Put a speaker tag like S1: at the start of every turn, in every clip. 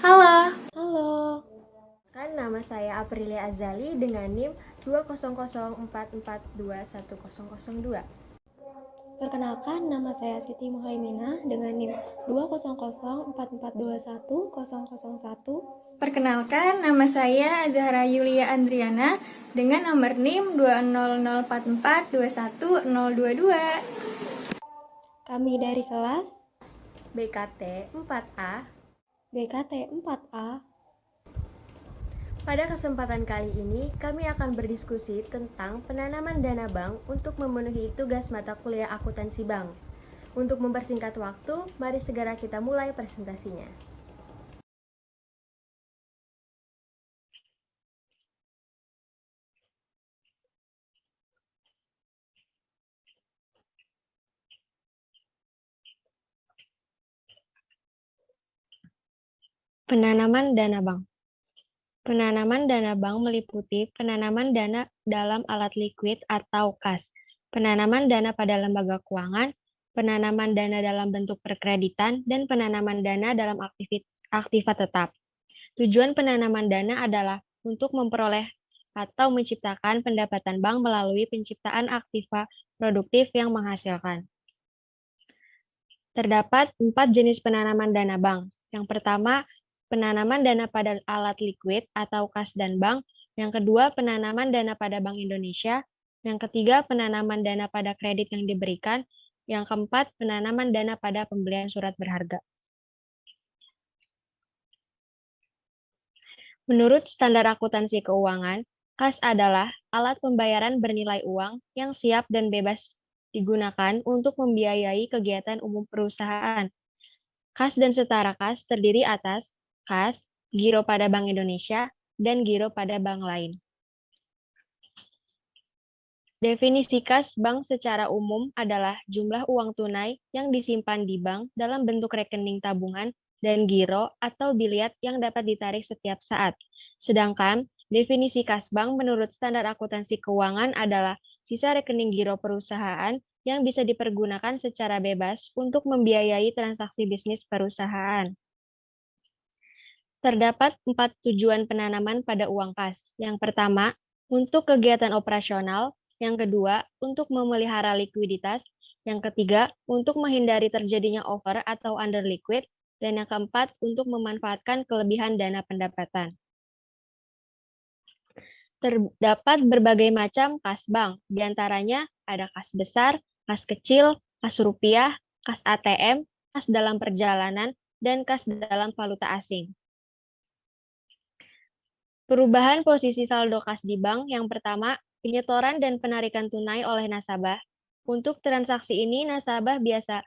S1: Halo,
S2: Halo,
S1: kan nama saya Aprilia Azali dengan NIM 20044210002.
S2: perkenalkan nama saya Siti Muhaiminah dengan NIM 20044210001.
S3: Perkenalkan, nama saya Zahra Yulia Andriana dengan nomor NIM 20044210022.
S2: Kami dari kelas
S1: BKT 4A.
S2: BKT 4A.
S1: Pada kesempatan kali ini, kami akan berdiskusi tentang penanaman dana bank untuk memenuhi tugas mata kuliah akuntansi bank. Untuk mempersingkat waktu, mari segera kita mulai presentasinya.
S4: Penanaman dana bank. Penanaman dana bank meliputi penanaman dana dalam alat likuid atau kas, penanaman dana pada lembaga keuangan, penanaman dana dalam bentuk perkreditan, dan penanaman dana dalam aktiva tetap. Tujuan penanaman dana adalah untuk memperoleh atau menciptakan pendapatan bank melalui penciptaan aktiva produktif yang menghasilkan. Terdapat 4 jenis penanaman dana bank. Yang pertama, penanaman dana pada alat likuid atau kas dan bank. Yang kedua, penanaman dana pada Bank Indonesia. Yang ketiga, penanaman dana pada kredit yang diberikan. Yang keempat, penanaman dana pada pembelian surat berharga. Menurut standar akuntansi keuangan, kas adalah alat pembayaran bernilai uang yang siap dan bebas digunakan untuk membiayai kegiatan umum perusahaan. Kas dan setara kas terdiri atas kas, giro pada Bank Indonesia, dan giro pada bank lain. Definisi kas bank secara umum adalah jumlah uang tunai yang disimpan di bank dalam bentuk rekening tabungan dan giro atau biliat yang dapat ditarik setiap saat. Sedangkan definisi kas bank menurut standar akuntansi keuangan adalah sisa rekening giro perusahaan yang bisa dipergunakan secara bebas untuk membiayai transaksi bisnis perusahaan. Terdapat 4 tujuan penanaman pada uang kas. Yang pertama, untuk kegiatan operasional. Yang kedua, untuk memelihara likuiditas. Yang ketiga, untuk menghindari terjadinya over atau under liquid. Dan yang keempat, untuk memanfaatkan kelebihan dana pendapatan. Terdapat berbagai macam kas bank. Di antaranya ada kas besar, kas kecil, kas rupiah, kas ATM, kas dalam perjalanan, dan kas dalam valuta asing. Perubahan posisi saldo kas di bank yang pertama, penyetoran dan penarikan tunai oleh nasabah. Untuk transaksi ini, nasabah biasa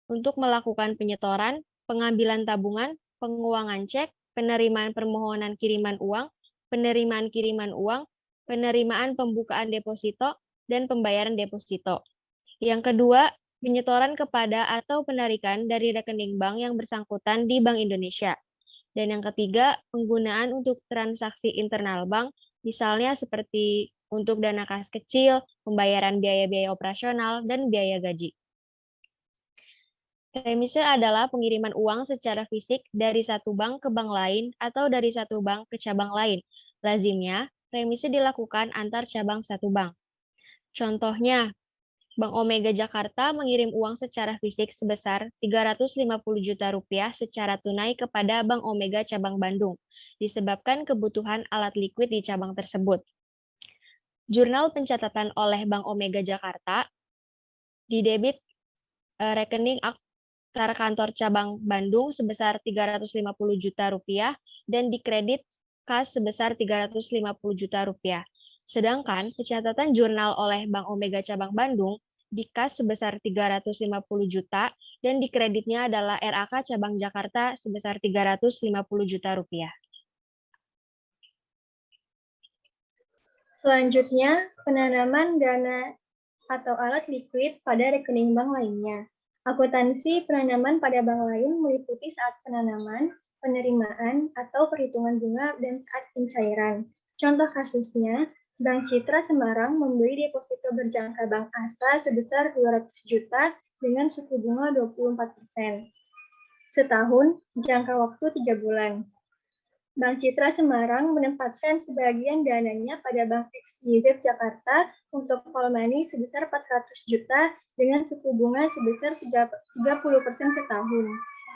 S4: untuk melakukan penyetoran, pengambilan tabungan, penguangan cek, penerimaan permohonan kiriman uang, penerimaan kiriman uang, penerimaan pembukaan deposito, dan pembayaran deposito. Yang kedua, penyetoran kepada atau penarikan dari rekening bank yang bersangkutan di Bank Indonesia. Dan yang ketiga, penggunaan untuk transaksi internal bank, misalnya seperti untuk dana kas kecil, pembayaran biaya-biaya operasional, dan biaya gaji. Remise adalah pengiriman uang secara fisik dari satu bank ke bank lain atau dari satu bank ke cabang lain. Lazimnya, remise dilakukan antar cabang satu bank. Contohnya, Bank Omega Jakarta mengirim uang secara fisik sebesar 350 juta rupiah secara tunai kepada Bank Omega Cabang Bandung, disebabkan kebutuhan alat likuid di cabang tersebut. Jurnal pencatatan oleh Bank Omega Jakarta didebit rekening akta kantor cabang Bandung sebesar 350 juta rupiah dan dikredit kas sebesar 350 juta rupiah. Sedangkan pencatatan jurnal oleh Bank Omega Cabang Bandung di kas sebesar 350 juta dan dikreditnya adalah RAK Cabang Jakarta sebesar 350 juta rupiah.
S3: Selanjutnya, penanaman dana atau alat likuid pada rekening bank lainnya. Akuntansi penanaman pada bank lain meliputi saat penanaman, penerimaan, atau perhitungan bunga, dan saat pencairan. Contoh kasusnya, Bank Citra Semarang membeli deposito berjangka Bank ASA sebesar 200 juta dengan suku bunga 24%. setahun, jangka waktu 3 bulan. Bank Citra Semarang menempatkan sebagian dananya pada Bank XYZ Jakarta untuk call money sebesar 400 juta dengan suku bunga sebesar 30% setahun.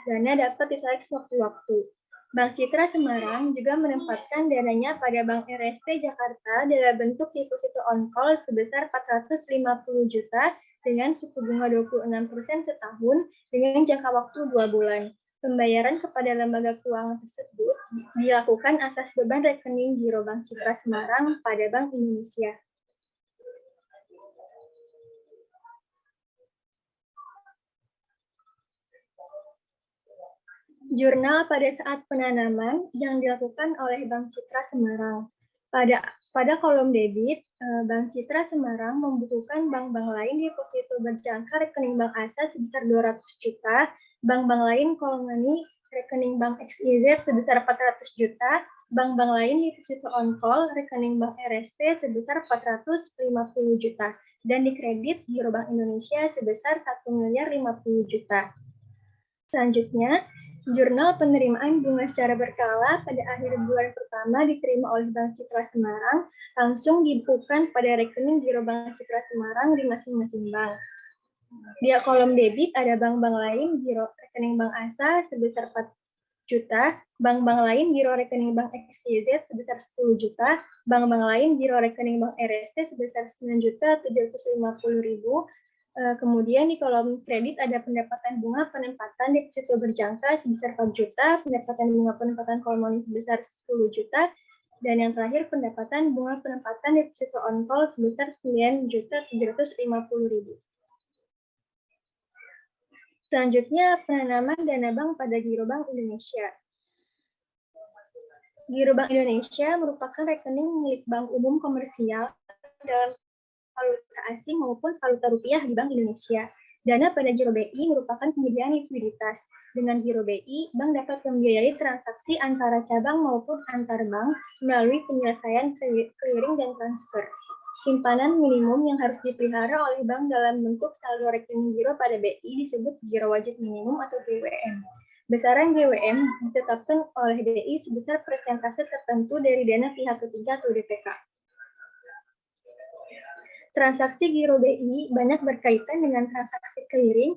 S3: Dana dapat ditarik sewaktu-waktu. Bank Citra Semarang juga menempatkan dananya pada Bank RST Jakarta dalam bentuk deposito on call sebesar 450 juta dengan suku bunga 26% setahun dengan jangka waktu 2 bulan. Pembayaran kepada lembaga keuangan tersebut dilakukan atas beban rekening giro Bank Citra Semarang pada Bank Indonesia. Jurnal pada saat penanaman yang dilakukan oleh Bank Citra Semarang. Pada kolom debit, Bank Citra Semarang membukukan bank-bank lain deposito berjangka rekening Bank ASA sebesar 200 juta, bank-bank lain kolom money rekening Bank XYZ sebesar 400 juta, bank-bank lain deposito on call rekening Bank RST sebesar 450 juta, dan dikredit Giro Bank Indonesia sebesar 1.050 juta. Selanjutnya, jurnal penerimaan bunga secara berkala pada akhir bulan pertama diterima oleh Bank Citra Semarang langsung dibukukan pada rekening Giro Bank Citra Semarang di masing-masing bank. Di kolom debit ada bank-bank lain giro rekening Bank ASA sebesar 4 juta, bank-bank lain giro rekening Bank XYZ sebesar 10 juta, bank-bank lain giro rekening Bank RST sebesar 9.750.000. Kemudian di kolom kredit ada pendapatan bunga penempatan deposito berjangka sebesar 4 juta, pendapatan bunga penempatan call money sebesar 10 juta, dan yang terakhir pendapatan bunga penempatan deposito on call sebesar 9.750.000. Selanjutnya, penanaman dana bank pada Giro Bank Indonesia. Giro Bank Indonesia merupakan rekening milik bank umum komersial dalam valuta asing maupun valuta rupiah di Bank Indonesia. Dana pada Giro BI merupakan penyediaan likuiditas. Dengan Giro BI, bank dapat membiayai transaksi antara cabang maupun antar bank melalui penyelesaian clearing dan transfer. Simpanan minimum yang harus dipelihara oleh bank dalam bentuk saldo rekening giro pada BI disebut giro wajib minimum atau GWM. Besaran GWM ditetapkan oleh BI sebesar persentase tertentu dari dana pihak ketiga atau DPK. Transaksi giro BI banyak berkaitan dengan transaksi clearing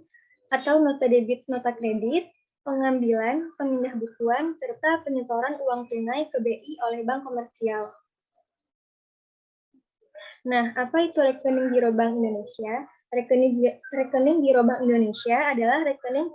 S3: atau nota debit, nota kredit, pengambilan, pemindah bukuan, serta penyetoran uang tunai ke BI oleh bank komersial. Nah, apa itu rekening Giro Bank Indonesia? Rekening Giro Bank Indonesia adalah rekening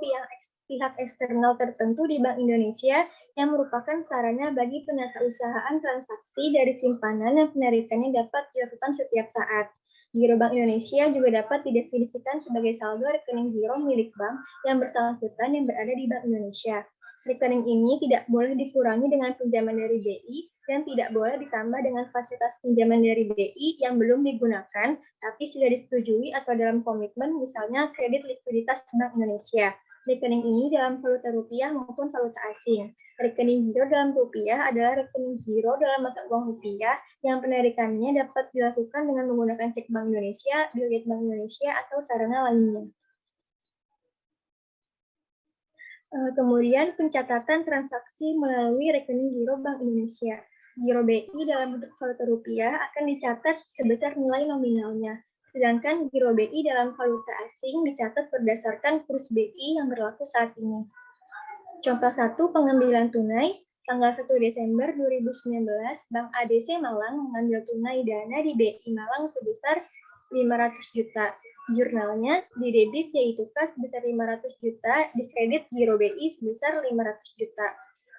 S3: pihak eksternal tertentu di Bank Indonesia yang merupakan sarana bagi penatausahaan transaksi dari simpanan yang penarikannya dapat dilakukan setiap saat. Giro Bank Indonesia juga dapat didefinisikan sebagai saldo rekening giro milik bank yang bersangkutan yang berada di Bank Indonesia. Rekening ini tidak boleh dikurangi dengan pinjaman dari BI dan tidak boleh ditambah dengan fasilitas pinjaman dari BI yang belum digunakan, tapi sudah disetujui atau dalam komitmen, misalnya kredit likuiditas Bank Indonesia. Rekening ini dalam valuta rupiah maupun valuta asing. Rekening giro dalam rupiah adalah rekening giro dalam mata uang rupiah yang penarikannya dapat dilakukan dengan menggunakan cek Bank Indonesia, bilet Bank Indonesia, atau sarana lainnya. Kemudian pencatatan transaksi melalui rekening giro Bank Indonesia. Giro BI dalam bentuk valuta rupiah akan dicatat sebesar nilai nominalnya. Sedangkan giro BI dalam valuta asing dicatat berdasarkan kurs BI yang berlaku saat ini. Contoh 1, pengambilan tunai. Tanggal 1 Desember 2019, Bank ADC Malang mengambil tunai dana di BI Malang sebesar 500 juta. Jurnalnya di debit yaitu kas sebesar 500 juta, di kredit giro BI sebesar 500 juta.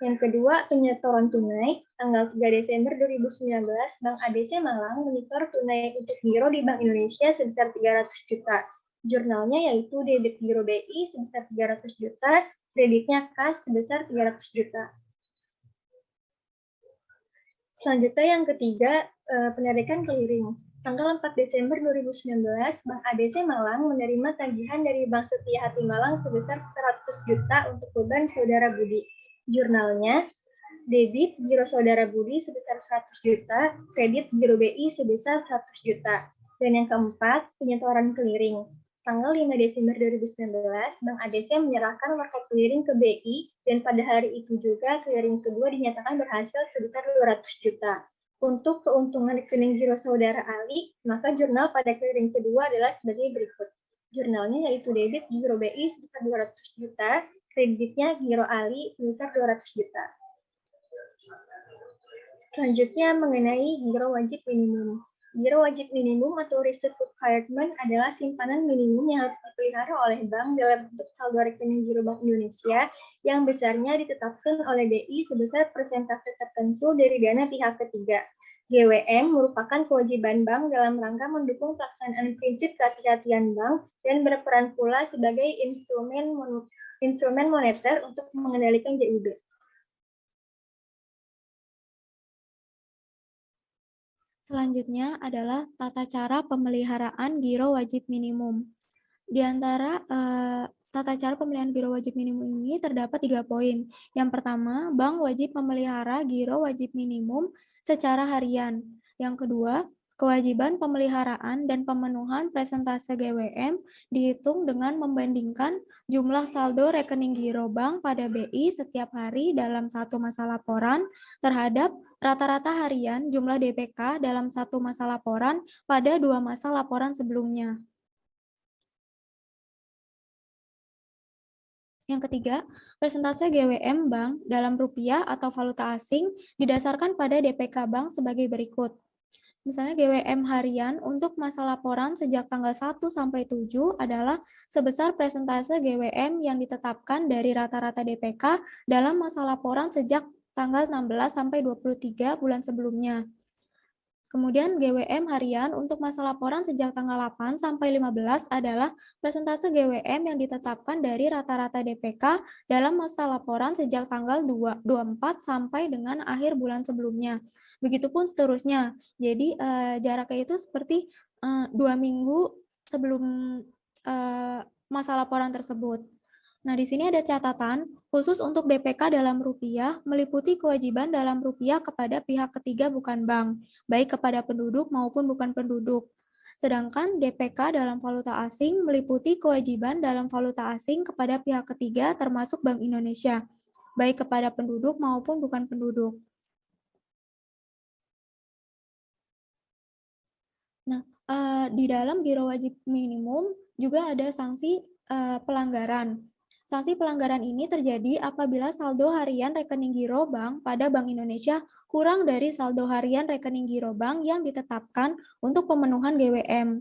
S3: Yang kedua, penyetoran tunai. Tanggal 3 Desember 2019, Bank ADC Malang menyetor tunai untuk giro di Bank Indonesia sebesar 300 juta. Jurnalnya yaitu debit giro BI sebesar 300 juta, kreditnya kas sebesar 300 juta. Selanjutnya yang ketiga, penarikan clearing. Tanggal 4 Desember 2019, Bank ADC Malang menerima tagihan dari Bank Setia Hati Malang sebesar 100 juta untuk beban Saudara Budi. Jurnalnya, debit giro Saudara Budi sebesar 100 juta, kredit giro BI sebesar 100 juta. Dan yang keempat, penyetoran clearing. Tanggal 5 Desember 2019, Bank ADC menyerahkan market clearing ke BI dan pada hari itu juga clearing kedua dinyatakan berhasil sebesar 200 juta. Untuk keuntungan rekening giro saudara Ali, maka jurnal pada clearing kedua adalah sebagai berikut. Jurnalnya yaitu debit giro BI sebesar 200 juta, kreditnya giro Ali sebesar 200 juta. Selanjutnya mengenai giro wajib minimum. Giro wajib minimum atau reserve requirement adalah simpanan minimum yang harus dipelihara oleh bank dalam bentuk saldo rekening giro Bank Indonesia yang besarnya ditetapkan oleh BI sebesar persentase tertentu dari dana pihak ketiga. GWM merupakan kewajiban bank dalam rangka mendukung pelaksanaan prinsip kehati-hatian bank dan berperan pula sebagai instrumen moneter untuk mengendalikan JIB.
S2: Selanjutnya adalah tata cara pemeliharaan giro wajib minimum. Di antara tata cara pemeliharaan giro wajib minimum ini terdapat 3 poin. Yang pertama, bank wajib memelihara giro wajib minimum secara harian. Yang kedua, kewajiban pemeliharaan dan pemenuhan presentase GWM dihitung dengan membandingkan jumlah saldo rekening giro bank pada BI setiap hari dalam satu masa laporan terhadap rata-rata harian jumlah DPK dalam satu masa laporan pada 2 masa laporan sebelumnya. Yang ketiga, presentase GWM bank dalam rupiah atau valuta asing didasarkan pada DPK bank sebagai berikut. Misalnya GWM harian untuk masa laporan sejak tanggal 1 sampai 7 adalah sebesar presentase GWM yang ditetapkan dari rata-rata DPK dalam masa laporan sejak tanggal 16 sampai 23 bulan sebelumnya. Kemudian GWM harian untuk masa laporan sejak tanggal 8 sampai 15 adalah presentase GWM yang ditetapkan dari rata-rata DPK dalam masa laporan sejak tanggal 24 sampai dengan akhir bulan sebelumnya. Begitupun seterusnya. Jadi jaraknya itu seperti 2 minggu sebelum masa laporan tersebut. Nah, di sini ada catatan khusus untuk DPK dalam rupiah meliputi kewajiban dalam rupiah kepada pihak ketiga bukan bank, baik kepada penduduk maupun bukan penduduk. Sedangkan DPK dalam valuta asing meliputi kewajiban dalam valuta asing kepada pihak ketiga termasuk Bank Indonesia, baik kepada penduduk maupun bukan penduduk. Nah, di dalam giro wajib minimum juga ada sanksi pelanggaran. Sanksi pelanggaran ini terjadi apabila saldo harian rekening giro bank pada Bank Indonesia kurang dari saldo harian rekening giro bank yang ditetapkan untuk pemenuhan GWM.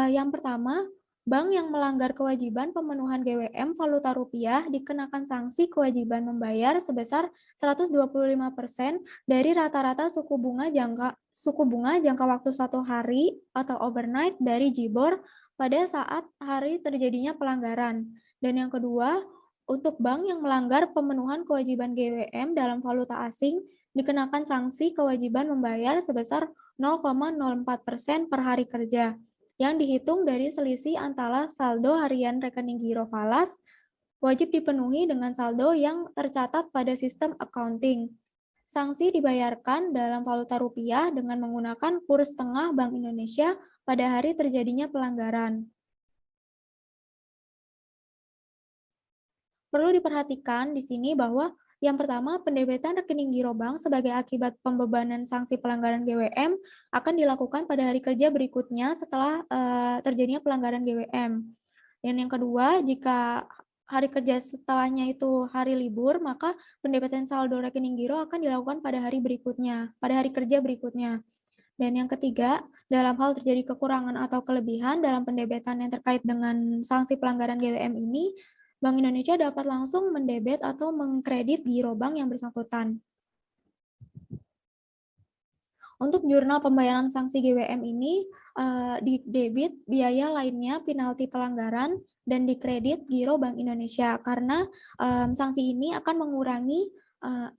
S2: Yang pertama, bank yang melanggar kewajiban pemenuhan GWM valuta rupiah dikenakan sanksi kewajiban membayar sebesar 125% dari rata-rata suku bunga jangka waktu 1 hari atau overnight dari JIBOR pada saat hari terjadinya pelanggaran. Dan yang kedua, untuk bank yang melanggar pemenuhan kewajiban GWM dalam valuta asing dikenakan sanksi kewajiban membayar sebesar 0,04% per hari kerja yang dihitung dari selisih antara saldo harian rekening giro falas wajib dipenuhi dengan saldo yang tercatat pada sistem accounting. Sanksi dibayarkan dalam valuta rupiah dengan menggunakan kurs tengah Bank Indonesia pada hari terjadinya pelanggaran. Perlu diperhatikan di sini bahwa yang pertama, pendebitan rekening giro bank sebagai akibat pembebanan sanksi pelanggaran GWM akan dilakukan pada hari kerja berikutnya setelah terjadinya pelanggaran GWM. Dan yang kedua, jika hari kerja setelahnya itu hari libur, maka pendebitan saldo rekening giro akan dilakukan pada hari berikutnya, pada hari kerja berikutnya. Dan yang ketiga, dalam hal terjadi kekurangan atau kelebihan dalam pendebitan yang terkait dengan sanksi pelanggaran GWM ini, Bank Indonesia dapat langsung mendebet atau mengkredit giro bank yang bersangkutan. Untuk jurnal pembayaran sanksi GWM ini, di debit biaya lainnya penalti pelanggaran dan dikredit giro Bank Indonesia karena sanksi ini akan mengurangi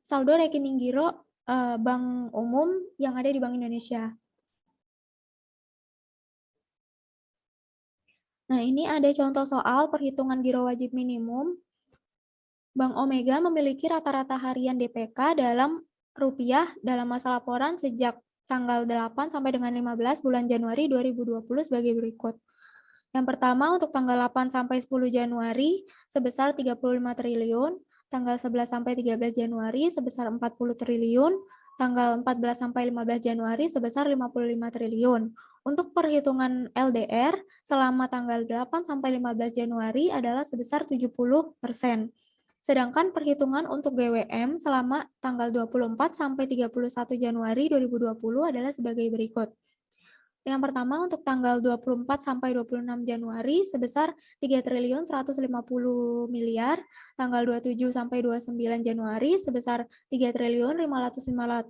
S2: saldo rekening giro bank umum yang ada di Bank Indonesia. Nah, ini ada contoh soal perhitungan giro wajib minimum. Bank Omega memiliki rata-rata harian DPK dalam rupiah dalam masa laporan sejak tanggal 8 sampai dengan 15 bulan Januari 2020 sebagai berikut. Yang pertama untuk tanggal 8 sampai 10 Januari sebesar 35 triliun, tanggal 11 sampai 13 Januari sebesar 40 triliun, tanggal 14 sampai 15 Januari sebesar 55 triliun. Untuk perhitungan LDR selama tanggal 8 sampai 15 Januari adalah sebesar 70%. Sedangkan perhitungan untuk GWM selama tanggal 24 sampai 31 Januari 2020 adalah sebagai berikut. Yang pertama untuk tanggal 24 sampai 26 Januari sebesar 3 triliun 150 miliar, tanggal 27 sampai 29 Januari sebesar 3 triliun 550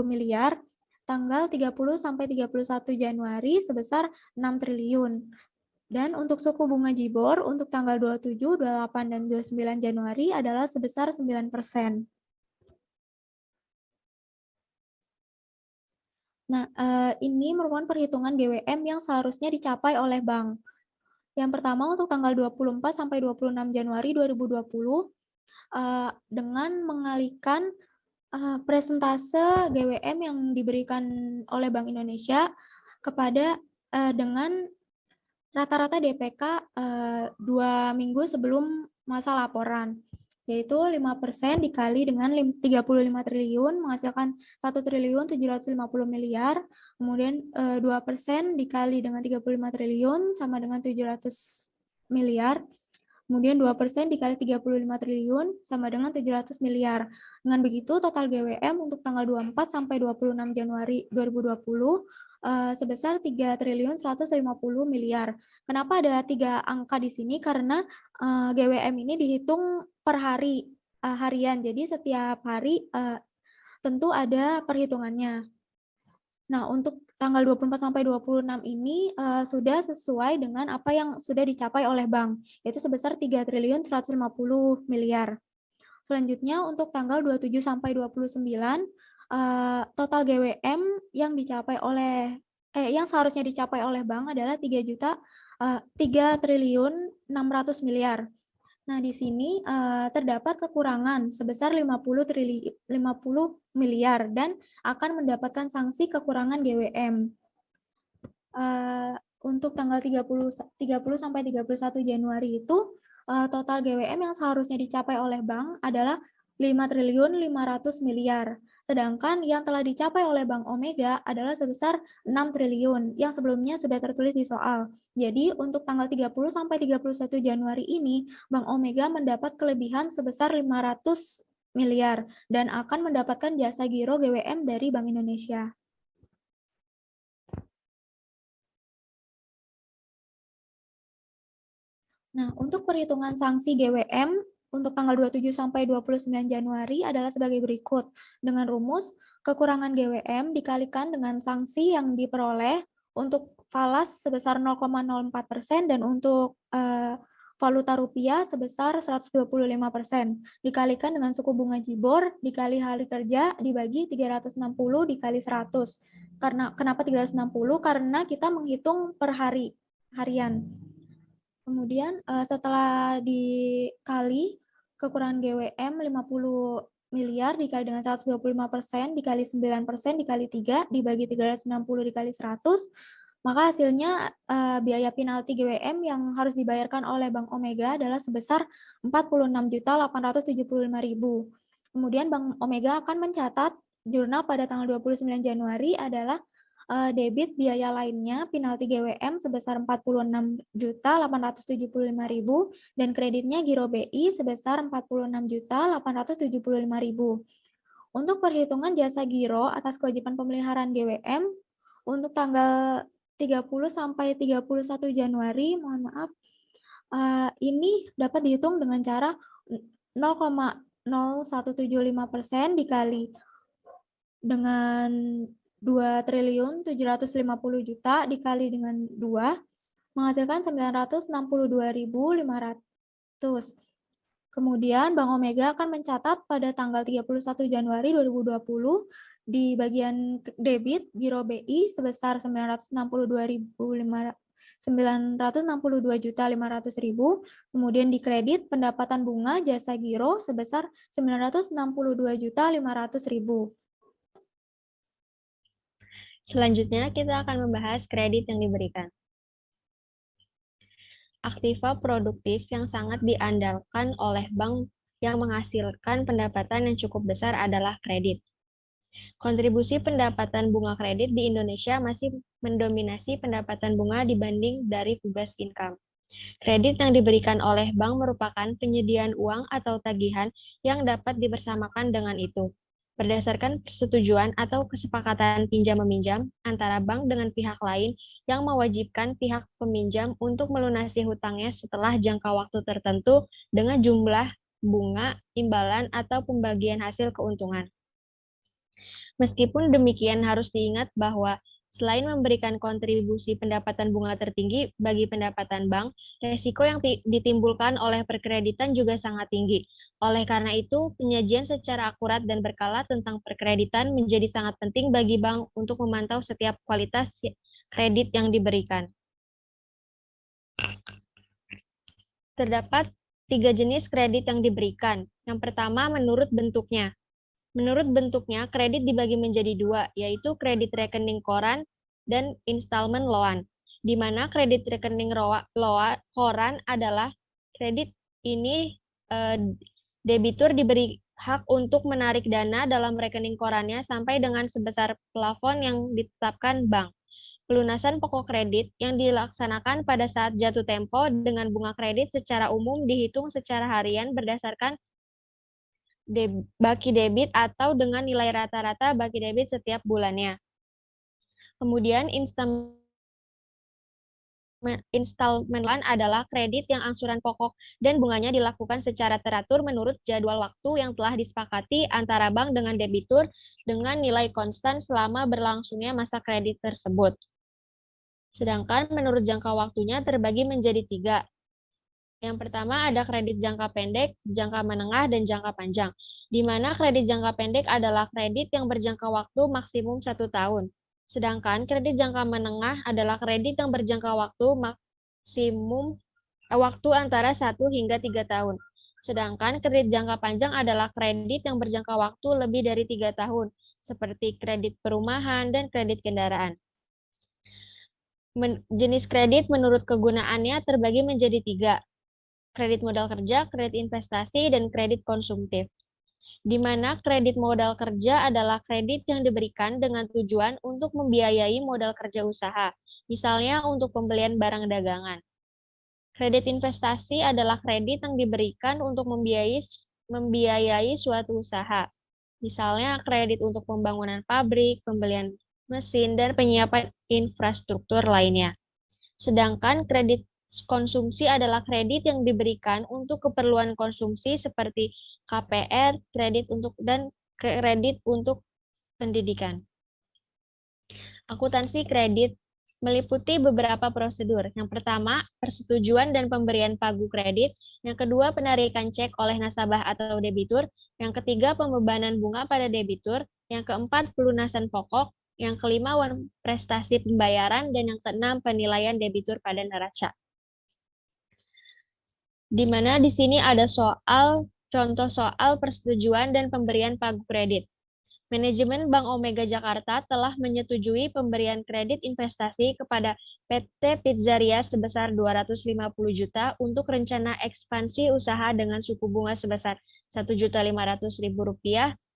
S2: miliar, tanggal 30 sampai 31 Januari sebesar 6 triliun. Dan untuk suku bunga JIBOR untuk tanggal 27, 28, dan 29 Januari adalah sebesar 9%. Nah, ini merupakan perhitungan GWM yang seharusnya dicapai oleh bank. Yang pertama untuk tanggal 24 sampai 26 Januari 2020 dengan mengalihkan presentase GWM yang diberikan oleh Bank Indonesia kepada dengan rata-rata DPK 2 minggu sebelum masa laporan, yaitu 5% dikali dengan 35 triliun menghasilkan 1 triliun 750 miliar, kemudian 2% dikali dengan 35 triliun sama dengan 700 miliar, kemudian 2% dikali 35 triliun sama dengan 700 miliar. Dengan begitu total GWM untuk tanggal 24 sampai 26 Januari 2020 sebesar 3 triliun 150 miliar. Kenapa ada 3 angka di sini? Karena GWM ini dihitung per hari, harian. Jadi setiap hari tentu ada perhitungannya. Nah, untuk tanggal 24 sampai 26 ini sudah sesuai dengan apa yang sudah dicapai oleh bank, yaitu sebesar 3 triliun 150 miliar. Selanjutnya untuk tanggal 27 sampai 29 total GWM yang dicapai oleh yang seharusnya dicapai oleh bank adalah 3 triliun 600 miliar. Nah, di sini terdapat kekurangan sebesar 50 miliar dan akan mendapatkan sanksi kekurangan GWM. Untuk tanggal 30 sampai 31 Januari itu total GWM yang seharusnya dicapai oleh bank adalah 5 triliun 500 miliar. Sedangkan yang telah dicapai oleh Bank Omega adalah sebesar 6 triliun yang sebelumnya sudah tertulis di soal. Jadi untuk tanggal 30 sampai 31 Januari ini Bank Omega mendapat kelebihan sebesar 500 miliar dan akan mendapatkan jasa giro GWM dari Bank Indonesia. Nah, untuk perhitungan sanksi GWM untuk tanggal 27 sampai 29 Januari adalah sebagai berikut. Dengan rumus, kekurangan GWM dikalikan dengan sanksi yang diperoleh untuk falas sebesar 0,04% dan untuk valuta rupiah sebesar 125%. Dikalikan dengan suku bunga JIBOR dikali hari kerja dibagi 360 dikali 100. Kenapa 360? Karena kita menghitung per harian. Kemudian setelah dikali kekurangan GWM 50 miliar dikali dengan 125% dikali 9% dikali 3 dibagi 360 dikali 100, maka hasilnya biaya penalti GWM yang harus dibayarkan oleh Bank Omega adalah sebesar 46.875.000. Kemudian Bank Omega akan mencatat jurnal pada tanggal 29 Januari adalah debit biaya lainnya penalti GWM sebesar 46.875.000 dan kreditnya giro BI sebesar 46.875.000. Untuk perhitungan jasa giro atas kewajiban pemeliharaan GWM untuk tanggal 30 sampai 31 Januari, mohon maaf, ini dapat dihitung dengan cara 0,0175% dikali dengan 2 triliun 750 juta dikali dengan 2 menghasilkan 962.500. Kemudian Bank Omega akan mencatat pada tanggal 31 Januari 2020 di bagian debit giro BI sebesar 962.500.000, kemudian di kredit pendapatan bunga jasa giro sebesar 962.500.000.
S4: Selanjutnya, kita akan membahas kredit yang diberikan. aktiva produktif yang sangat diandalkan oleh bank yang menghasilkan pendapatan yang cukup besar adalah kredit. Kontribusi pendapatan bunga kredit di Indonesia masih mendominasi pendapatan bunga dibanding dari fee-based income. Kredit yang diberikan oleh bank merupakan penyediaan uang atau tagihan yang dapat dibersamakan dengan itu, berdasarkan persetujuan atau kesepakatan pinjam-meminjam antara bank dengan pihak lain yang mewajibkan pihak peminjam untuk melunasi hutangnya setelah jangka waktu tertentu dengan jumlah bunga, imbalan, atau pembagian hasil keuntungan. Meskipun demikian, harus diingat bahwa selain memberikan kontribusi pendapatan bunga tertinggi bagi pendapatan bank, resiko yang ditimbulkan oleh perkreditan juga sangat tinggi. Oleh karena itu, penyajian secara akurat dan berkala tentang perkreditan menjadi sangat penting bagi bank untuk memantau setiap kualitas kredit yang diberikan. Terdapat 3 jenis kredit yang diberikan. Yang pertama, menurut bentuknya. Menurut bentuknya, kredit dibagi menjadi 2, yaitu kredit rekening koran dan installment loan, di mana kredit rekening koran adalah kredit ini debitur diberi hak untuk menarik dana dalam rekening korannya sampai dengan sebesar plafon yang ditetapkan bank. Pelunasan pokok kredit yang dilaksanakan pada saat jatuh tempo dengan bunga kredit secara umum dihitung secara harian berdasarkan baki debit atau dengan nilai rata-rata baki debit setiap bulannya. Kemudian installment loan adalah kredit yang angsuran pokok dan bunganya dilakukan secara teratur menurut jadwal waktu yang telah disepakati antara bank dengan debitur dengan nilai konstan selama berlangsungnya masa kredit tersebut. Sedangkan menurut jangka waktunya terbagi menjadi 3. Yang pertama ada kredit jangka pendek, jangka menengah, dan jangka panjang, di mana kredit jangka pendek adalah kredit yang berjangka waktu maksimum 1 tahun. Sedangkan kredit jangka menengah adalah kredit yang berjangka waktu maksimum waktu antara 1 hingga 3 tahun. Sedangkan kredit jangka panjang adalah kredit yang berjangka waktu lebih dari 3 tahun, seperti kredit perumahan dan kredit kendaraan. Jenis kredit menurut kegunaannya terbagi menjadi 3. Kredit modal kerja, kredit investasi, dan kredit konsumtif. Di mana kredit modal kerja adalah kredit yang diberikan dengan tujuan untuk membiayai modal kerja usaha, misalnya untuk pembelian barang dagangan. Kredit investasi adalah kredit yang diberikan untuk membiayai suatu usaha, misalnya kredit untuk pembangunan pabrik, pembelian mesin, dan penyiapan infrastruktur lainnya. Sedangkan kredit konsumsi adalah kredit yang diberikan untuk keperluan konsumsi seperti KPR, kredit untuk pendidikan. Akuntansi kredit meliputi beberapa prosedur. Yang pertama, persetujuan dan pemberian pagu kredit. Yang kedua, penarikan cek oleh nasabah atau debitur. Yang ketiga, pembebanan bunga pada debitur. Yang keempat, pelunasan pokok. Yang kelima, prestasi pembayaran. Dan yang keenam, penilaian debitur pada neraca. Di mana di sini ada contoh soal persetujuan dan pemberian pagu kredit. Manajemen Bank Omega Jakarta telah menyetujui pemberian kredit investasi kepada PT Pizzaria sebesar 250 juta untuk rencana ekspansi usaha dengan suku bunga sebesar Rp1.500.000,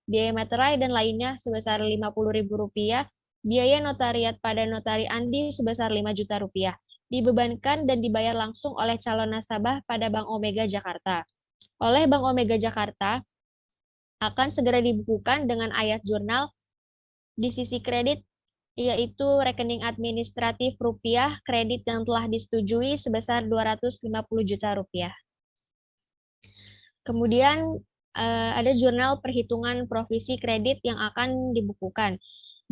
S4: biaya materai dan lainnya sebesar Rp50.000, biaya notariat pada notari Andi sebesar Rp5 juta, dibebankan dan dibayar langsung oleh calon nasabah pada Bank Omega Jakarta. Oleh Bank Omega Jakarta akan segera dibukukan dengan ayat jurnal di sisi kredit, yaitu rekening administratif rupiah kredit yang telah disetujui sebesar Rp250 juta. Kemudian ada jurnal perhitungan provisi kredit yang akan dibukukan,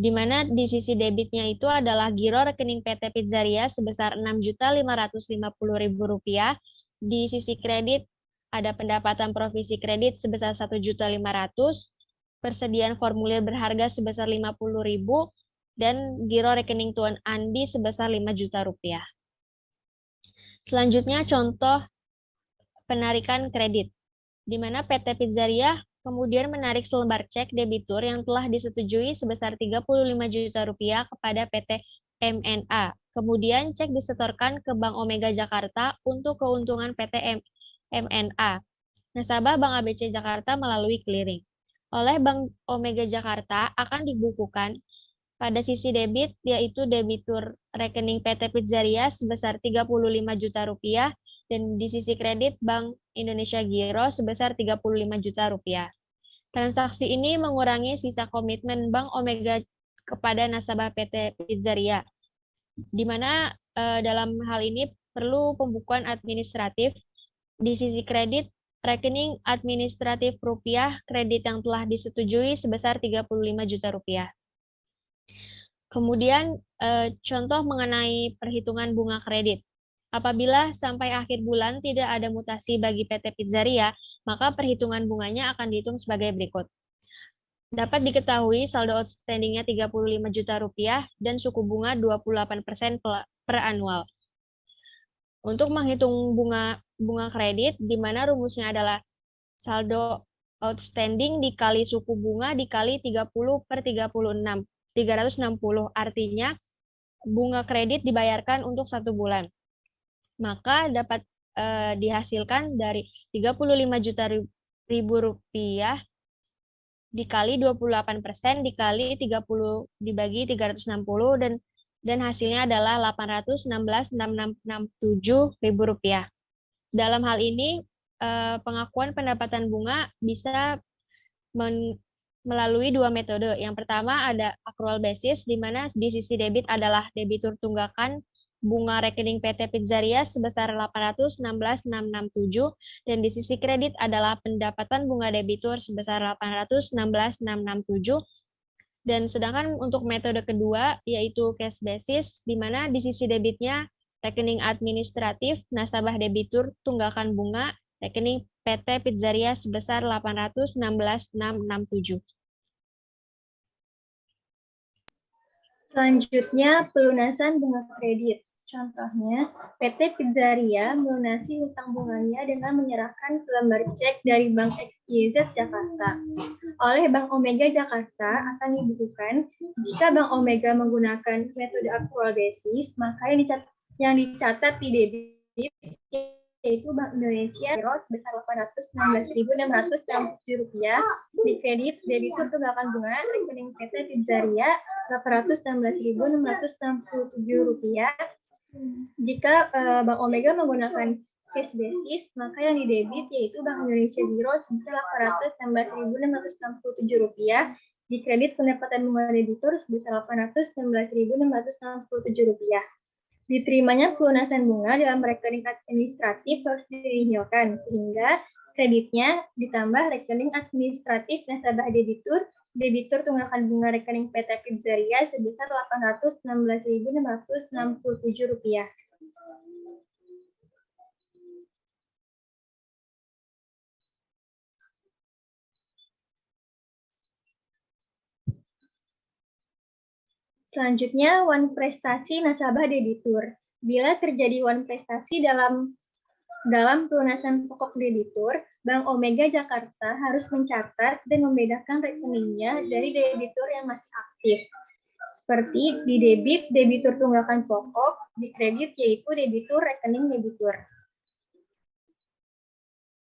S4: di mana di sisi debitnya itu adalah giro rekening PT Pizzaria sebesar Rp6.550.000, di sisi kredit ada pendapatan provisi kredit sebesar Rp1.500.000, persediaan formulir berharga sebesar Rp50.000, dan giro rekening Tuan Andi sebesar Rp5 juta. Selanjutnya contoh penarikan kredit, di mana PT Pizzaria kemudian menarik selembar cek debitur yang telah disetujui sebesar Rp35 juta kepada PT MNA Kemudian cek disetorkan ke Bank Omega Jakarta untuk keuntungan PT MNA. Nasabah Bank ABC Jakarta melalui clearing. Oleh Bank Omega Jakarta akan dibukukan pada sisi debit, yaitu debitur rekening PT Pizzaria sebesar Rp35 juta dan di sisi kredit Bank Indonesia Giro sebesar Rp35 juta. Transaksi ini mengurangi sisa komitmen Bank Omega kepada nasabah PT Pizzaria, di mana dalam hal ini perlu pembukuan administratif di sisi kredit rekening administratif rupiah kredit yang telah disetujui sebesar Rp35 juta. Kemudian contoh mengenai perhitungan bunga kredit. Apabila sampai akhir bulan tidak ada mutasi bagi PT Pizzaria, maka perhitungan bunganya akan dihitung sebagai berikut. Dapat diketahui saldo outstanding-nya Rp35 juta dan suku bunga 28% per annual. Untuk menghitung bunga kredit, di mana rumusnya adalah saldo outstanding dikali suku bunga dikali 30/36, 360. Artinya, bunga kredit dibayarkan untuk 1 bulan. Maka dapat dihasilkan dari Rp35 juta dikali 28% dikali 30 dibagi 360 dan hasilnya adalah Rp816.667.000. Dalam hal ini pengakuan pendapatan bunga bisa melalui 2 metode. Yang pertama ada accrual basis, di mana di sisi debit adalah debitur tunggakan bunga rekening PT Pizzaria sebesar Rp816.667 dan di sisi kredit adalah pendapatan bunga debitur sebesar Rp816.667. Dan sedangkan untuk metode kedua yaitu cash basis, di mana di sisi debitnya rekening administratif nasabah debitur tunggakan bunga rekening PT Pizzaria sebesar Rp816.667.
S3: Selanjutnya, pelunasan bunga kredit. Contohnya, PT Pizzaria melunasi hutang bunganya dengan menyerahkan selembar cek dari Bank XYZ Jakarta. Oleh Bank Omega Jakarta akan dibukukan jika Bank Omega menggunakan metode accrual basis, maka yang dicatat di debit yaitu Bank Indonesia Giro sebesar Rp816.667, di kredit debitur tunggakan bunga rekening PT Pizzaria Rp816.667. Jika Bank Omega menggunakan cash basis, maka yang didebit yaitu Bank Indonesia Giro sebesar Rp816.667, di kredit pendapatan bunga debitur sebesar Rp816.667. Diterimanya pelunasan bunga dalam rekening administratif harus dinihilkan, sehingga kreditnya ditambah rekening administratif nasabah debitur tunggakan bunga rekening PT Pizzaria sebesar Rp816.667. Selanjutnya, wan prestasi nasabah debitur. Bila terjadi wan prestasi dalam pelunasan pokok debitur, Bank Omega Jakarta harus mencatat dan membedakan rekeningnya dari debitur yang masih aktif. Seperti di debit, debitur tunggakan pokok, di kredit yaitu debitur rekening debitur.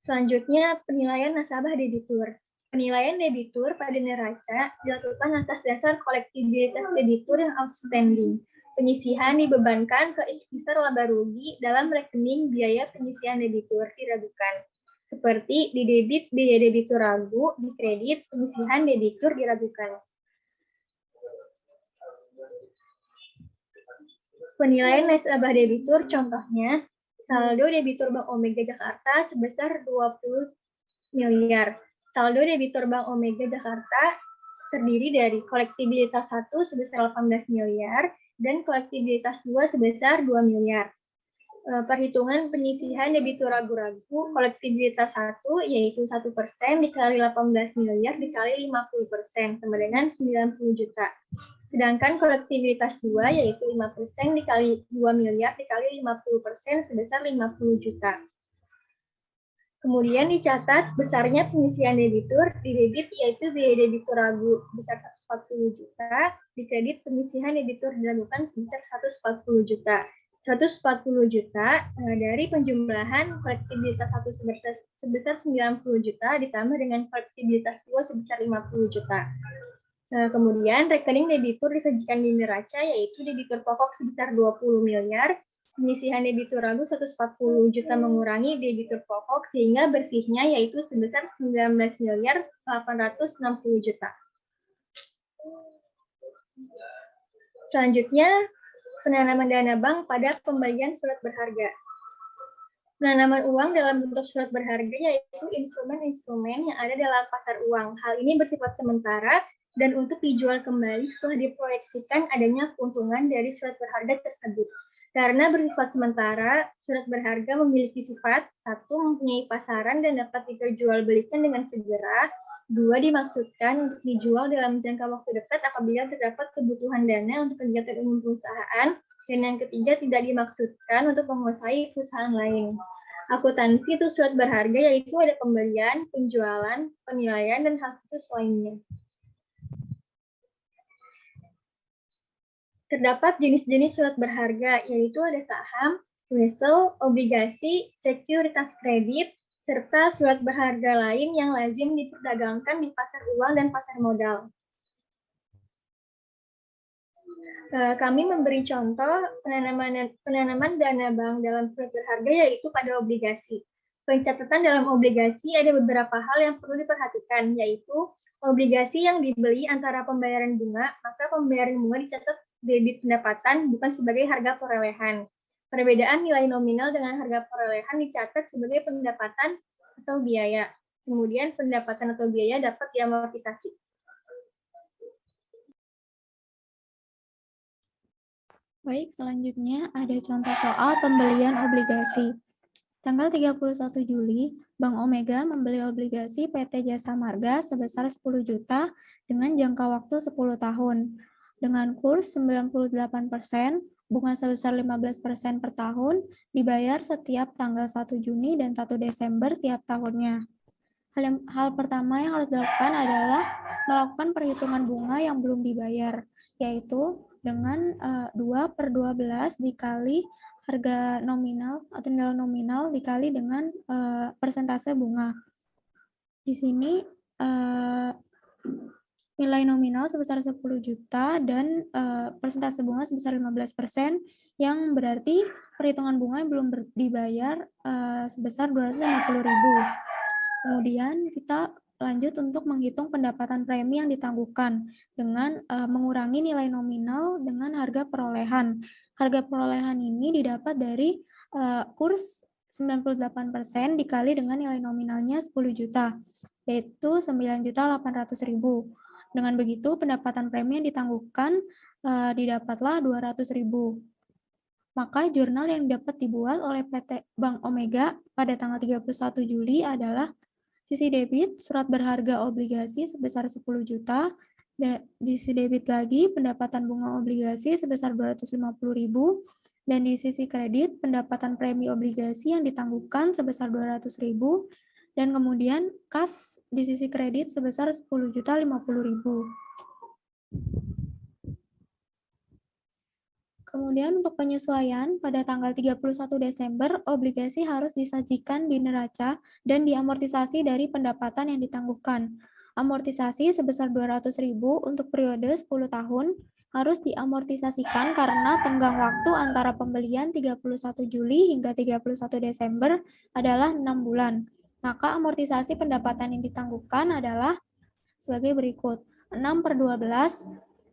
S3: Selanjutnya, penilaian nasabah debitur. Penilaian debitur pada neraca dilakukan atas dasar kolektibilitas debitur yang outstanding. Penyisihan dibebankan ke ikhtisar laba rugi dalam rekening biaya penyisihan debitur diragukan. Seperti di debit biaya debitur ragu, di kredit penyisihan debitur diragukan. Penilaian nasabah debitur contohnya, saldo debitur Bank Omega Jakarta sebesar 20 miliar. Saldo debitur Bank Omega Jakarta terdiri dari kolektibilitas 1 sebesar 18 miliar dan kolektibilitas 2 sebesar 2 miliar. Perhitungan penyisihan debitur ragu-ragu, kolektibilitas 1 yaitu 1% dikali 18 miliar dikali 50% sama dengan 90 juta. Sedangkan kolektibilitas 2 yaitu 5% dikali 2 miliar dikali 50% sebesar 50 juta. Kemudian dicatat besarnya pengisian debitur, di debit yaitu biaya debitur ragu sebesar 140 juta, di kredit pengisian debitur dilakukan sebesar 140 juta. 140 juta dari penjumlahan kolektibilitas 1 sebesar 90 juta ditambah dengan kolektibilitas 2 sebesar 50 juta. Kemudian rekening debitur disajikan di neraca yaitu debitur pokok sebesar 20 miliar, pengisian debitur ragu 140 juta mengurangi debitur pokok sehingga bersihnya yaitu sebesar 19 miliar 860 juta. Selanjutnya, penanaman dana bank pada pembelian surat berharga. Penanaman uang dalam bentuk surat berharga yaitu instrumen-instrumen yang ada dalam pasar uang. Hal ini bersifat sementara dan untuk dijual kembali setelah diproyeksikan adanya keuntungan dari surat berharga tersebut. Karena bersifat sementara, surat berharga memiliki sifat, 1, mempunyai pasaran dan dapat diperjualbelikan dengan segera, 2, dimaksudkan untuk dijual dalam jangka waktu dekat apabila terdapat kebutuhan dana untuk kegiatan umum perusahaan, dan yang ketiga tidak dimaksudkan untuk menguasai perusahaan lain. Akuntansi itu surat berharga yaitu ada pembelian, penjualan, penilaian, dan hal khusus lainnya. Terdapat jenis-jenis surat berharga, yaitu ada saham, wesel, obligasi, sekuritas kredit, serta surat berharga lain yang lazim diperdagangkan di pasar uang dan pasar modal. Kami memberi contoh penanaman dana bank dalam surat berharga, yaitu pada obligasi. Pencatatan dalam obligasi ada beberapa hal yang perlu diperhatikan, yaitu obligasi yang dibeli antara pembayaran bunga, maka pembayaran bunga dicatat debit pendapatan bukan sebagai harga perolehan. Perbedaan nilai nominal dengan harga perolehan dicatat sebagai pendapatan atau biaya. Kemudian pendapatan atau biaya dapat diamortisasi.
S2: Baik, selanjutnya ada contoh soal pembelian obligasi. Tanggal 31 Juli, Bank Omega membeli obligasi PT Jasa Marga sebesar 10 juta dengan jangka waktu 10 tahun. Dengan kurs 98%, bunga sebesar 15% per tahun, dibayar setiap tanggal 1 Juni dan 1 Desember tiap tahunnya. Hal pertama yang harus dilakukan adalah melakukan perhitungan bunga yang belum dibayar, yaitu dengan 2/12 dikali harga nominal atau nilai nominal dikali dengan persentase bunga. Di sini nilai nominal sebesar 10 juta dan persentase bunga sebesar 15%, yang berarti perhitungan bunga yang belum dibayar sebesar 250.000. Kemudian kita lanjut untuk menghitung pendapatan premi yang ditangguhkan dengan mengurangi nilai nominal dengan harga perolehan. Harga perolehan ini didapat dari kurs 98% dikali dengan nilai nominalnya 10 juta, yaitu 9.800.000. Dengan begitu, pendapatan premi yang ditangguhkan didapatlah 200.000. Maka jurnal yang dapat dibuat oleh PT Bank Omega pada tanggal 31 Juli adalah sisi debit surat berharga obligasi sebesar 10 juta, dan di sisi debit lagi pendapatan bunga obligasi sebesar 250.000, dan di sisi kredit pendapatan premi obligasi yang ditangguhkan sebesar 200.000, dan kemudian kas di sisi kredit sebesar 10.050.000. Kemudian untuk penyesuaian, pada tanggal 31 Desember, obligasi harus disajikan di neraca dan diamortisasi dari pendapatan yang ditangguhkan. Amortisasi sebesar 200.000 untuk periode 10 tahun harus diamortisasikan karena tenggang waktu antara pembelian 31 Juli hingga 31 Desember adalah 6 bulan. Maka amortisasi pendapatan yang ditangguhkan adalah sebagai berikut. 6/12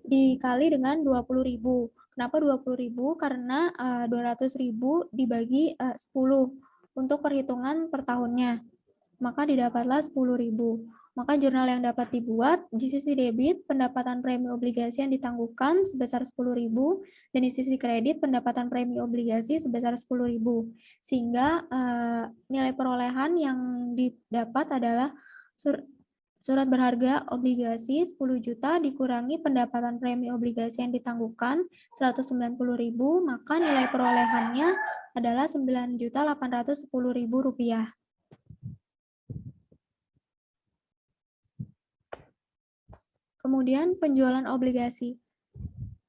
S2: dikali dengan 20.000. Kenapa 20.000? Karena 200.000 dibagi 10 untuk perhitungan per tahunnya. Maka didapatlah 10.000. Maka jurnal yang dapat dibuat di sisi debit pendapatan premi obligasi yang ditangguhkan sebesar 10.000 dan di sisi kredit pendapatan premi obligasi sebesar 10.000. Sehingga nilai perolehan yang didapat adalah surat berharga obligasi 10 juta dikurangi pendapatan premi obligasi yang ditangguhkan 190.000, maka nilai perolehannya adalah 9.810.000 rupiah. Kemudian penjualan obligasi.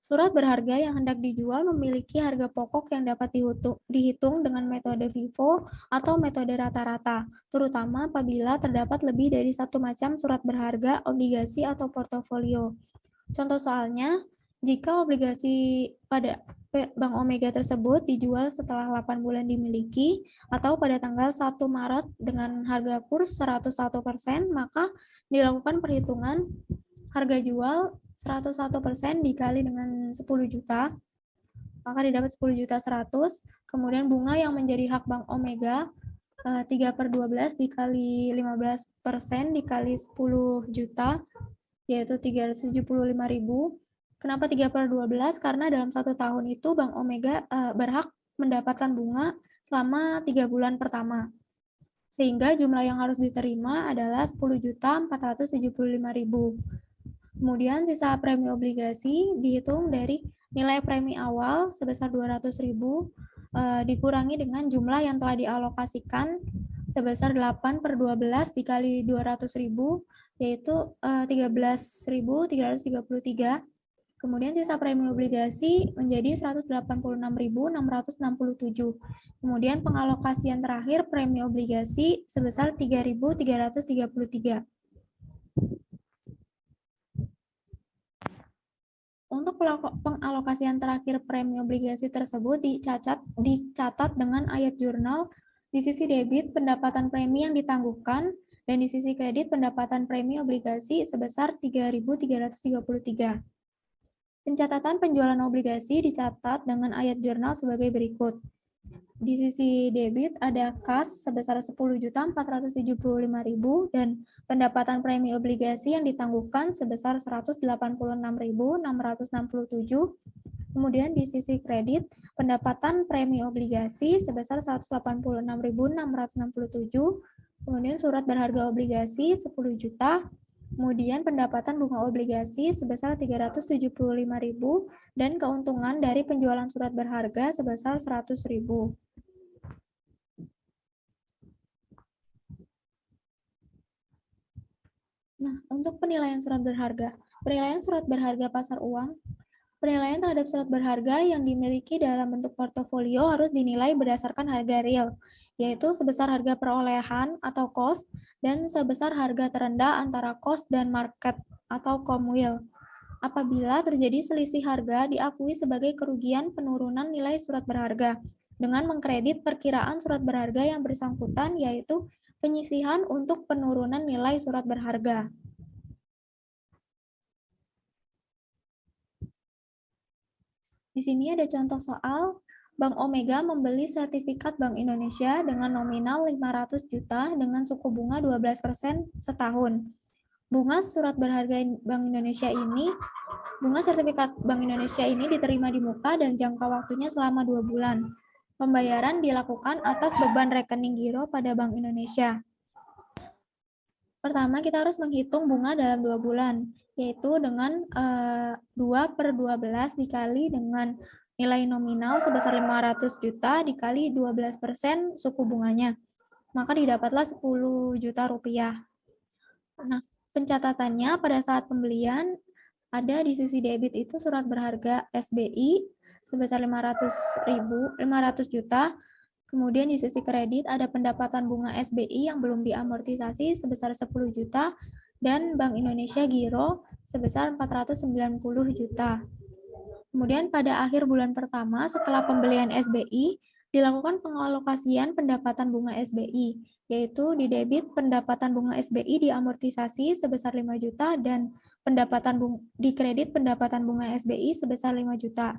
S2: Surat berharga yang hendak dijual memiliki harga pokok yang dapat dihitung dengan metode FIFO atau metode rata-rata, terutama apabila terdapat lebih dari satu macam surat berharga, obligasi, atau portofolio. Contoh soalnya, jika obligasi pada Bank Omega tersebut dijual setelah 8 bulan dimiliki atau pada tanggal 1 Maret dengan harga kurs 101%, maka dilakukan perhitungan harga jual 101% dikali dengan 10 juta, maka didapat 10.100.000. Kemudian bunga yang menjadi hak Bank Omega 3/12 dikali 15% dikali 10 juta, yaitu 375.000. Kenapa 3/12? Karena dalam 1 tahun itu Bank Omega berhak mendapatkan bunga selama 3 bulan pertama. Sehingga jumlah yang harus diterima adalah 10.475.000. Kemudian sisa premi obligasi dihitung dari nilai premi awal sebesar 200.000 dikurangi dengan jumlah yang telah dialokasikan sebesar 8/12 dikali 200.000, yaitu 13.333. Kemudian sisa premi obligasi menjadi 186.667. Kemudian pengalokasian terakhir premi obligasi sebesar 3.333. Untuk pengalokasian terakhir premi obligasi tersebut dicatat dengan ayat jurnal di sisi debit pendapatan premi yang ditangguhkan dan di sisi kredit pendapatan premi obligasi sebesar 3.333. Pencatatan penjualan obligasi dicatat dengan ayat jurnal sebagai berikut. Di sisi debit ada kas sebesar 10.475.000 dan pendapatan premi obligasi yang ditangguhkan sebesar 186.667. Kemudian di sisi kredit, pendapatan premi obligasi sebesar 186.667. Kemudian surat berharga obligasi 10 juta. Kemudian pendapatan bunga obligasi sebesar 375.000 dan keuntungan dari penjualan surat berharga sebesar 100.000. Nah, untuk penilaian surat berharga. Penilaian surat berharga pasar uang. Penilaian terhadap surat berharga yang dimiliki dalam bentuk portofolio harus dinilai berdasarkan harga real, yaitu sebesar harga perolehan atau cost, dan sebesar harga terendah antara cost dan market atau Comwil. Apabila terjadi selisih harga, diakui sebagai kerugian penurunan nilai surat berharga dengan mengkredit perkiraan surat berharga yang bersangkutan, yaitu penyisihan untuk penurunan nilai surat berharga. Di sini ada contoh soal, Bank Omega membeli sertifikat Bank Indonesia dengan nominal 500 juta dengan suku bunga 12% setahun. Bunga surat berharga Bank Indonesia ini, bunga sertifikat Bank Indonesia ini diterima di muka dan jangka waktunya selama 2 bulan. Pembayaran dilakukan atas beban rekening giro pada Bank Indonesia. Pertama, kita harus menghitung bunga dalam 2 bulan, yaitu dengan 2/12 dikali dengan nilai nominal sebesar 500 juta dikali 12% suku bunganya. Maka didapatlah 10 juta rupiah. Nah, pencatatannya pada saat pembelian ada di sisi debit itu surat berharga SBI sebesar 500 juta. Kemudian di sisi kredit ada pendapatan bunga SBI yang belum diamortisasi sebesar 10 juta dan Bank Indonesia Giro sebesar 490 juta. Kemudian pada akhir bulan pertama setelah pembelian SBI dilakukan pengalokasian pendapatan bunga SBI, yaitu di debit pendapatan bunga SBI diamortisasi sebesar 5 juta dan di kredit pendapatan bunga SBI sebesar 5 juta.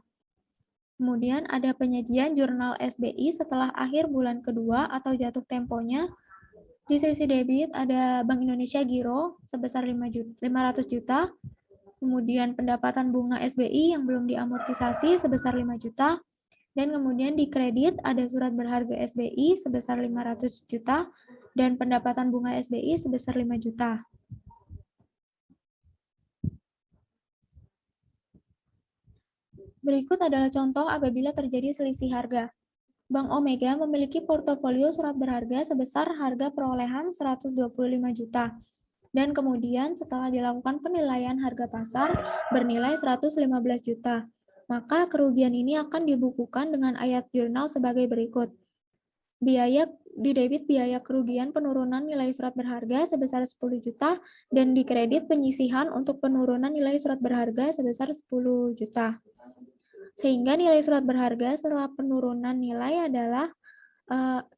S2: Kemudian ada penyajian jurnal SBI setelah akhir bulan kedua atau jatuh temponya. Di sisi debit ada Bank Indonesia Giro sebesar 500 juta. Kemudian pendapatan bunga SBI yang belum diamortisasi sebesar 5 juta. Dan kemudian di kredit ada surat berharga SBI sebesar 500 juta dan pendapatan bunga SBI sebesar 5 juta. Berikut adalah contoh apabila terjadi selisih harga. Bank Omega memiliki portofolio surat berharga sebesar harga perolehan 125 juta. Dan kemudian setelah dilakukan penilaian harga pasar bernilai 115 juta. Maka kerugian ini akan dibukukan dengan ayat jurnal sebagai berikut. Didebit biaya kerugian penurunan nilai surat berharga sebesar 10 juta dan dikredit penyisihan untuk penurunan nilai surat berharga sebesar 10 juta. Sehingga nilai surat berharga setelah penurunan nilai adalah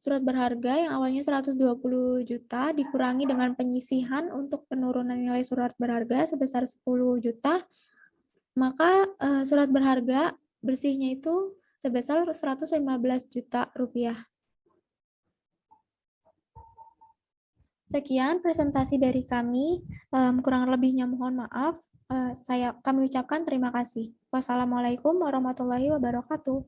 S2: surat berharga yang awalnya 120 juta dikurangi dengan penyisihan untuk penurunan nilai surat berharga sebesar 10 juta, maka surat berharga bersihnya itu sebesar 115 juta rupiah. Sekian presentasi dari kami, kurang lebihnya mohon maaf. Kami ucapkan terima kasih. Wassalamualaikum warahmatullahi wabarakatuh.